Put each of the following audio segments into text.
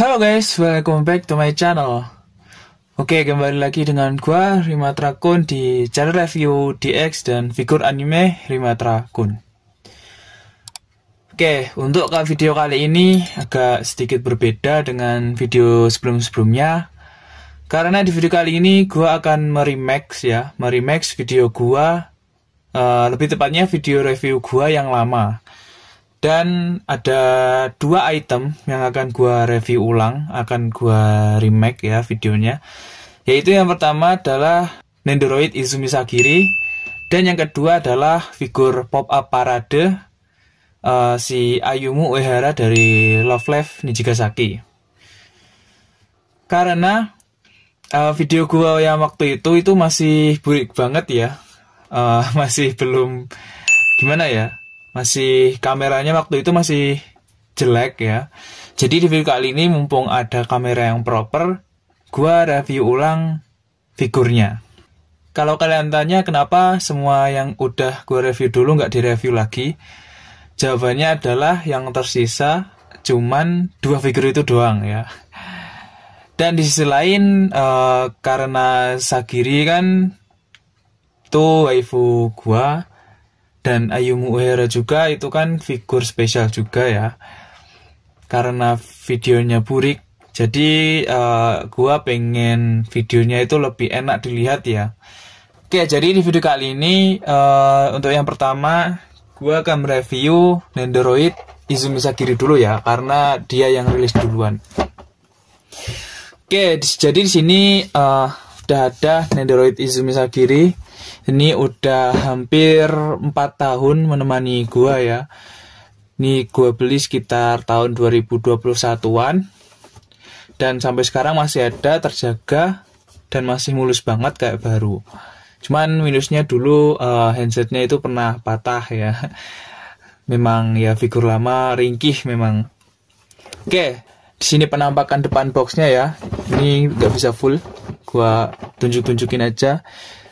Halo guys, welcome back to my channel. Oke, kembali lagi dengan gua Rimatra Kun di channel review DX dan figur anime Rimatra Kun. Oke, untuk video kali ini agak sedikit berbeda dengan video sebelum-sebelumnya. Karena di video kali ini gua akan meremix video gua, lebih tepatnya video review gua yang lama. Dan ada dua item yang akan gua review ulang, akan gua remake ya videonya. Yaitu yang pertama adalah Nendoroid Izumi Sagiri, dan yang kedua adalah figur pop-up parade si Ayumu Uehara dari Love Live Nijigasaki. Karena video gua yang waktu itu masih burik banget ya, masih belum gimana ya. Masih kameranya waktu itu masih jelek ya. Jadi di video kali ini mumpung ada kamera yang proper, gua review ulang figurnya. Kalau kalian tanya kenapa semua yang udah gua review dulu nggak direview lagi, jawabannya adalah yang tersisa cuman dua figur itu doang ya. Dan di sisi lain karena Sagiri kan tuh waifu gua, dan Ayumu Uehara juga itu kan figur spesial juga ya. Karena videonya burik, jadi gua pengen videonya itu lebih enak dilihat ya. Oke, jadi di video kali ini untuk yang pertama gua akan mereview Nendoroid Izumi Sagiri dulu ya, karena dia yang rilis duluan. Oke, jadi di sini udah ada Nendoroid Izumi Sagiri. Ini udah hampir 4 tahun menemani gua ya. Ini gua beli sekitar tahun 2021-an. Dan sampai sekarang masih ada, terjaga, dan masih mulus banget kayak baru. Cuman minusnya dulu handsetnya itu pernah patah ya. Memang ya figur lama, ringkih memang. Oke, di sini penampakan depan boxnya ya. Ini nggak bisa full, gua tunjukin aja.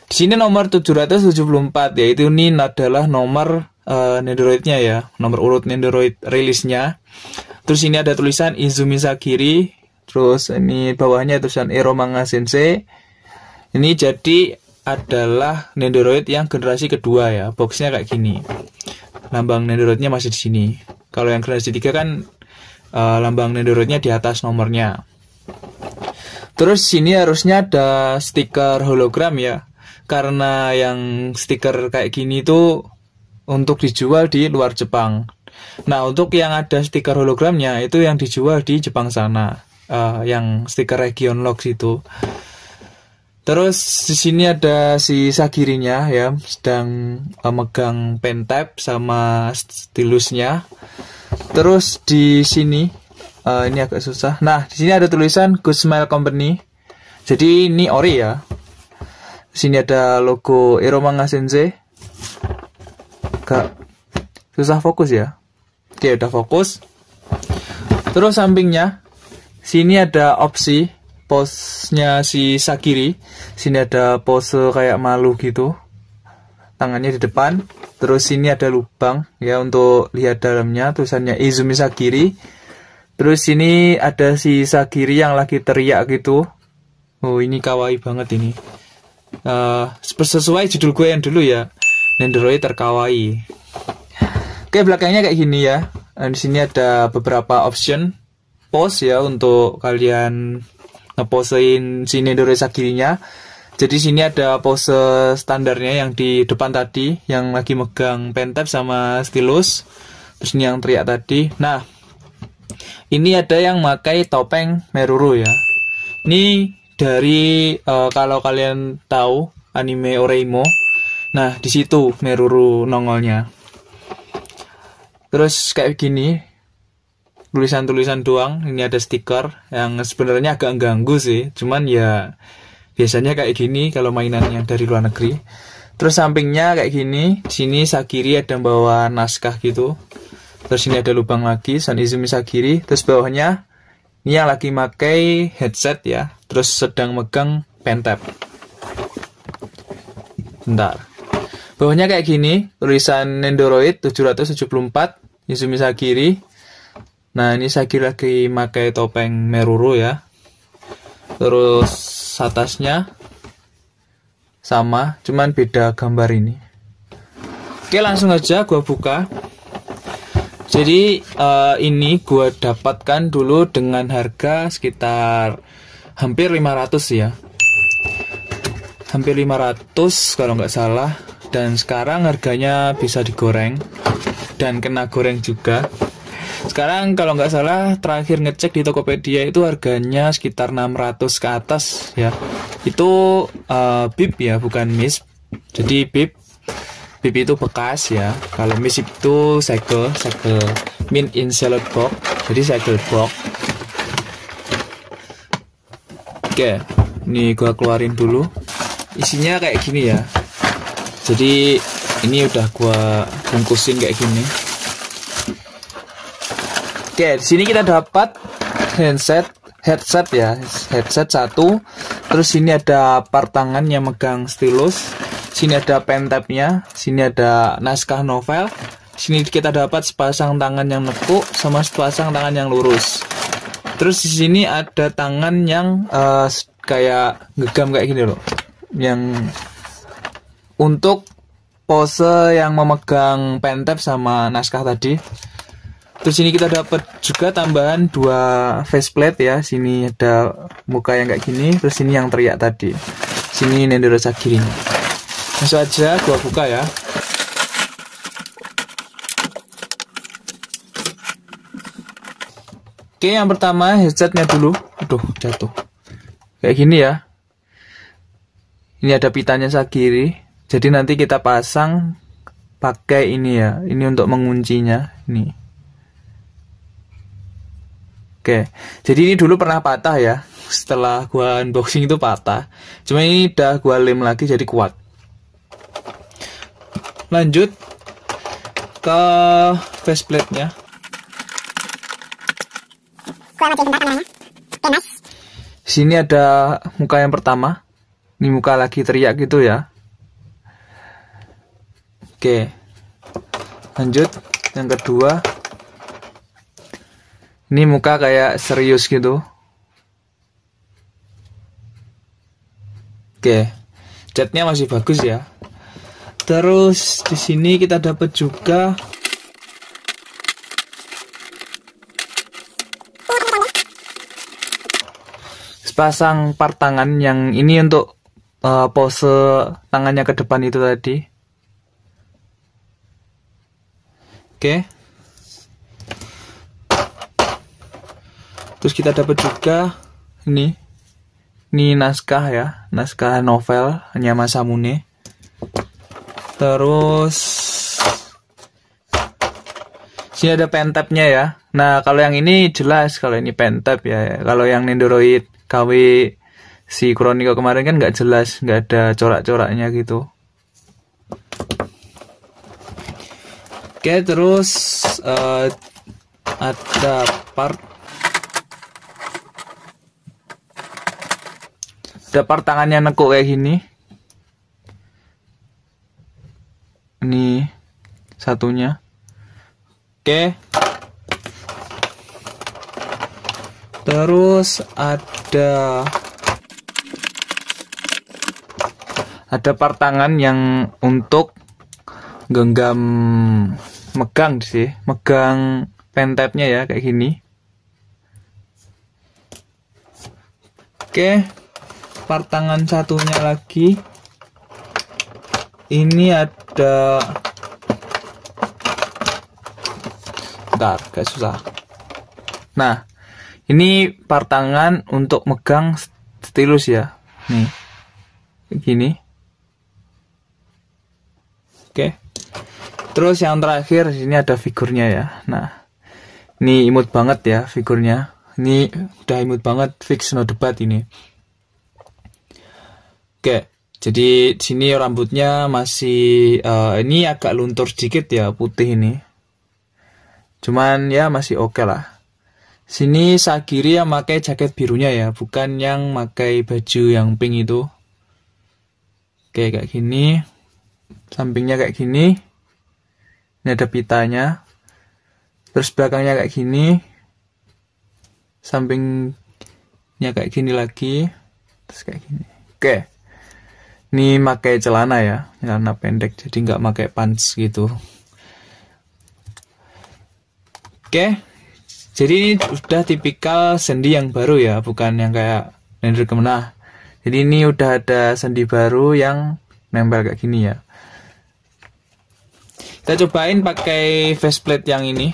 Di sini nomor 774, yaitu ini adalah nomor Nendoroidnya ya, nomor urut Nendoroid rilisnya. Terus ini ada tulisan Izumi Sagiri, terus ini bawahnya tulisan Ero Manga Sensei. Ini jadi adalah Nendoroid yang generasi kedua ya, boxnya kayak gini. Lambang Nendoroidnya masih di sini. Kalau yang generasi 3 kan lambang Nendoroidnya di atas nomornya. Terus sini harusnya ada stiker hologram ya. Karena yang stiker kayak gini tuh untuk dijual di luar Jepang. Nah, untuk yang ada stiker hologramnya itu yang dijual di Jepang sana, yang stiker Region Log itu. Terus di sini ada si Sagirinya ya, sedang megang pen tab sama stilusnya. Terus di sini ini agak susah. Nah, di sini ada tulisan Good Smile Company. Jadi ini ori ya. Sini ada logo Ero Manga Sensei. Gak susah fokus ya. Oke, udah fokus. Terus sampingnya sini ada opsi pose-nya si Sagiri. Sini ada pose kayak malu gitu. Tangannya di depan. Terus sini ada lubang ya untuk lihat dalamnya, tulisannya Izumi Sagiri. Terus sini ada si Sagiri yang lagi teriak gitu. Oh, ini kawaii banget ini. Sesuai judul gue yang dulu ya, Nendoroid terkawaii. Oke, belakangnya kayak gini ya. Di sini ada beberapa option pose ya untuk kalian ngeposein si Nendoroid Sagirinya. Jadi sini ada pose standarnya yang di depan tadi, yang lagi megang pen tab sama stylus. Terus ini yang teriak tadi. Nah, ini ada yang pakai topeng Meruru ya. Ini dari kalau kalian tahu anime Oreimo, nah di situ Meruru nongolnya. Terus kayak gini, tulisan-tulisan doang. Ini ada stiker yang sebenarnya agak ganggu sih, cuman ya biasanya kayak gini kalau mainannya dari luar negeri. Terus sampingnya kayak gini, di sini Sagiri ada bawa naskah gitu. Terus ini ada lubang lagi, San Izumi Sagiri. Terus bawahnya ini yang lagi pakai headset ya, terus sedang megang pen tab. Bentar. Bawahnya kayak gini, tulisan Nendoroid 774 Izumi Sagiri. Nah, ini Sagiri lagi pakai topeng Meruru ya. Terus atasnya sama, cuman beda gambar ini. Oke, langsung aja gua buka. Jadi ini gua dapatkan dulu dengan harga sekitar hampir 500 ya. Hampir 500 kalau nggak salah. Dan sekarang harganya bisa digoreng dan kena goreng juga. Sekarang kalau nggak salah terakhir ngecek di Tokopedia itu harganya sekitar 600 ke atas ya. Itu bib ya, bukan mis. Jadi bib itu bekas ya. Kalau mis itu segel mint in salad box. Jadi segel box. Oke, ini gua keluarin dulu. Isinya kayak gini ya. Jadi ini udah gua bungkusin kayak gini. Oke, di sini kita dapat headset ya, headset satu. Terus sini ada part tangan yang megang stylus. Sini ada pen tabnya. Sini ada naskah novel. Sini kita dapat sepasang tangan yang nekuk sama sepasang tangan yang lurus. Terus di sini ada tangan yang kayak gegam kayak gini loh, yang untuk pose yang memegang pen tab sama naskah tadi. Terus ini kita dapat juga tambahan 2 faceplate ya. Sini ada muka yang kayak gini, terus ini yang teriak tadi. Sini Nendoro Sagiri. Langsung aja gua buka ya. Oke, yang pertama headsetnya dulu. Aduh, jatuh. Kayak gini ya. Ini ada pitanya Sagiri. Jadi nanti kita pasang pakai ini ya. Ini untuk menguncinya. Ini. Oke. Jadi ini dulu pernah patah ya. Setelah gua unboxing itu patah. Cuma ini udah gua lem lagi jadi kuat. Lanjut ke faceplate-nya. Sini ada muka yang pertama. Ini muka lagi teriak gitu ya. Oke, lanjut yang kedua. Ini muka kayak serius gitu. Oke, catnya masih bagus ya. Terus di sini kita dapat juga sepasang part tangan yang ini untuk pose tangannya ke depan itu tadi. Oke. Terus kita dapat juga ini naskah ya, naskah novel hanya Masamune. Terus sini ada pen tab-nya ya. Nah, kalau yang ini jelas kalau ini pen tab ya. Kalau yang Nendoroid KW si Chronicle kemarin kan nggak jelas, nggak ada corak-coraknya gitu. Oke, terus ada part tangannya nekuk kayak gini. Ini satunya. Oke. Terus ada part tangan yang untuk genggam megang sih, megang pen tab-nya ya kayak gini. Oke, part tangan satunya lagi. Ini ada, bentar, agak susah. Nah, ini part tangan untuk megang stylus ya, nih, begini. Oke. Terus yang terakhir sini ada figurnya ya. Nah, ini imut banget ya figurnya. Ini udah imut banget, fix no debat ini. Oke, jadi sini rambutnya masih ini agak luntur sedikit ya, putih ini. Cuman ya masih oke lah. Sini Sagiri yang pakai jaket birunya ya, bukan yang pakai baju yang pink itu. Oke, kayak gini. Sampingnya kayak gini. Ini ada pitanya. Terus belakangnya kayak gini. sampingnya kayak gini lagi, terus kayak gini. Oke, ini pakai celana ya, celana pendek, jadi nggak pakai pants gitu. Oke, jadi ini udah tipikal sendi yang baru ya, bukan yang kayak Nender Kemenah. Jadi ini udah ada sendi baru yang nempel kayak gini ya. Kita cobain pakai faceplate yang ini.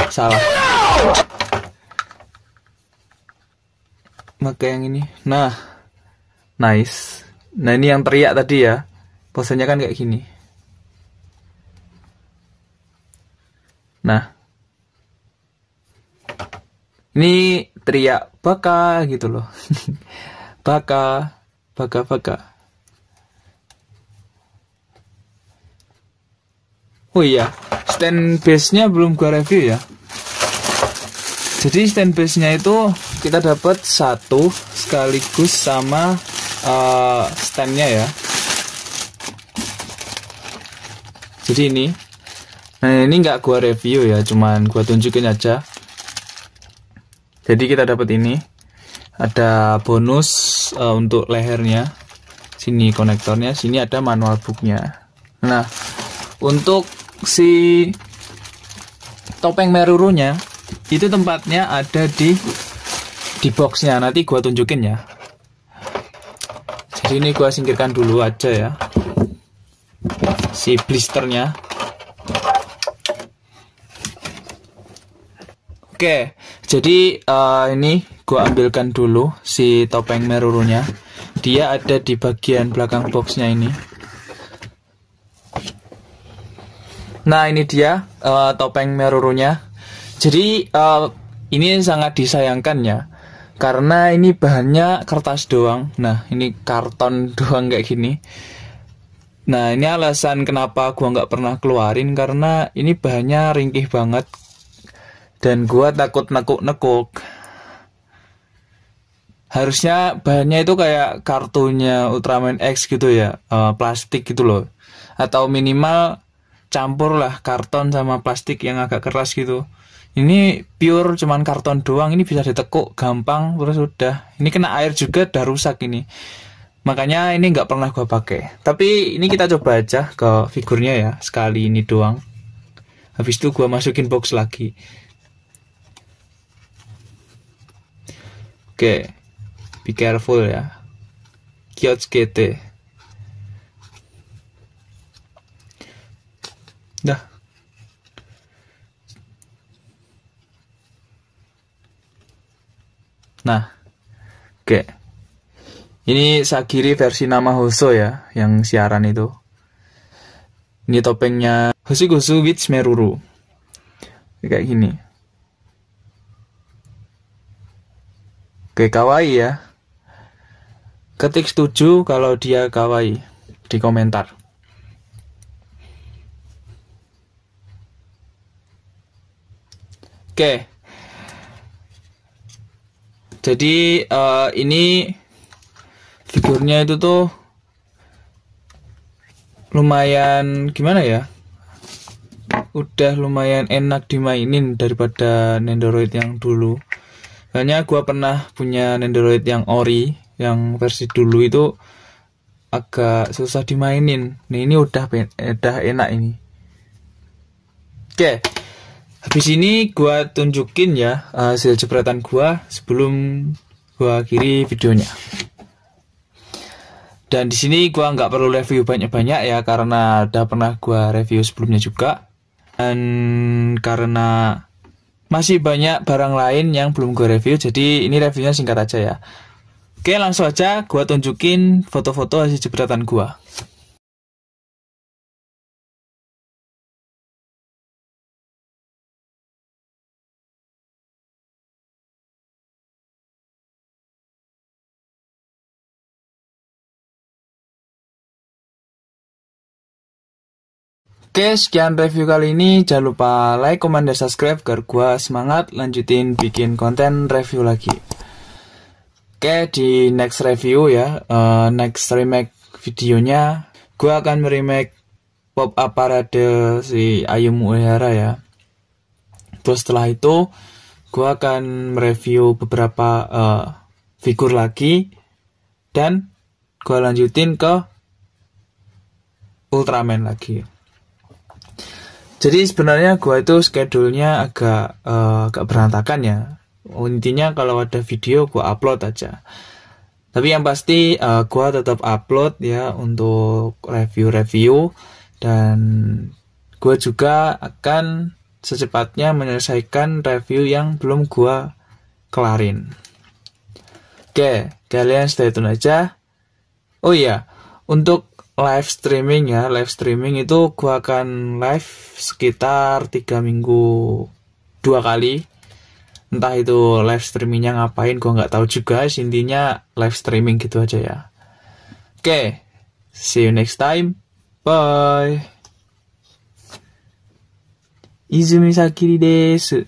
Salah. Pakai yang ini. Nah, nice. Nah, ini yang teriak tadi ya. Posenya kan kayak gini. Nah, ini teriak baka gitu loh. Baka. Oh iya, stand base-nya belum gua review ya. Jadi stand base-nya itu kita dapat satu sekaligus sama stand-nya ya. Jadi ini, nah ini nggak gua review ya, cuman gua tunjukin aja. Jadi kita dapat ini, ada bonus untuk lehernya. Sini konektornya, sini ada manual booknya. Nah, untuk si topeng merurunya itu tempatnya ada di boxnya, nanti gua tunjukin ya. Jadi ini gua singkirkan dulu aja ya si blisternya. Oke, jadi ini gua ambilkan dulu si topeng merurunya. Dia ada di bagian belakang boxnya ini. Nah, ini dia topeng merurunya. Jadi ini sangat disayangkan ya, karena ini bahannya kertas doang. Nah, ini karton doang kayak gini. Nah, ini alasan kenapa gua nggak pernah keluarin, karena ini bahannya ringkih banget dan gua takut nekuk-nekuk. Harusnya bahannya itu kayak kartunya Ultraman X gitu ya, plastik gitu loh, atau minimal campur lah karton sama plastik yang agak keras gitu. Ini pure cuman karton doang, ini bisa ditekuk gampang, terus udah. Ini kena air juga udah rusak ini. Makanya ini nggak pernah gua pakai. Tapi ini kita coba aja ke figurnya ya, sekali ini doang. Habis itu gua masukin box lagi. Oke, be careful ya. Kiyotsuke. Dah. Nah, oke. Ini Sagiri versi nama Hoso ya, yang siaran itu. Ini topengnya Hoshigusu with Meruru. Kayak gini. Oke, kawaii ya. Ketik setuju kalau dia kawaii di komentar. Oke, jadi ini figurnya itu tuh lumayan gimana ya? Udah lumayan enak dimainin daripada Nendoroid yang dulu. Soalnya gua pernah punya Nendoroid yang ori, yang versi dulu itu agak susah dimainin. Nah, ini udah enak ini. Oke. Habis ini gua tunjukin ya hasil jepretan gua sebelum gua akhiri videonya. Dan di sini gua nggak perlu review banyak-banyak ya, karena udah pernah gua review sebelumnya juga. Dan karena masih banyak barang lain yang belum gua review, jadi ini reviewnya singkat aja ya. Oke, langsung aja gua tunjukin foto-foto hasil jepretan gua. Oke, sekian review kali ini. Jangan lupa like, comment, dan subscribe agar gua semangat lanjutin bikin konten review lagi. Oke. Oke, di next review ya, next remake videonya, gue akan meremake Pop Up Parade si Ayumu Uehara ya. Terus setelah itu, gue akan mereview beberapa figur lagi, dan gue lanjutin ke Ultraman lagi. Jadi sebenarnya gue itu schedule-nya agak berantakan ya. Intinya kalau ada video gue upload aja. Tapi yang pasti gue tetap upload ya untuk review-review, dan gue juga akan secepatnya menyelesaikan review yang belum gue kelarin. Oke, kalian stay tune aja. Oh iya, untuk live streaming ya, live streaming itu gue akan live sekitar 3 minggu 2 kali. Entah itu live streamingnya ngapain, gue nggak tahu juga. Intinya live streaming gitu aja ya. Oke, see you next time. Bye. Izumi Sakiri desu.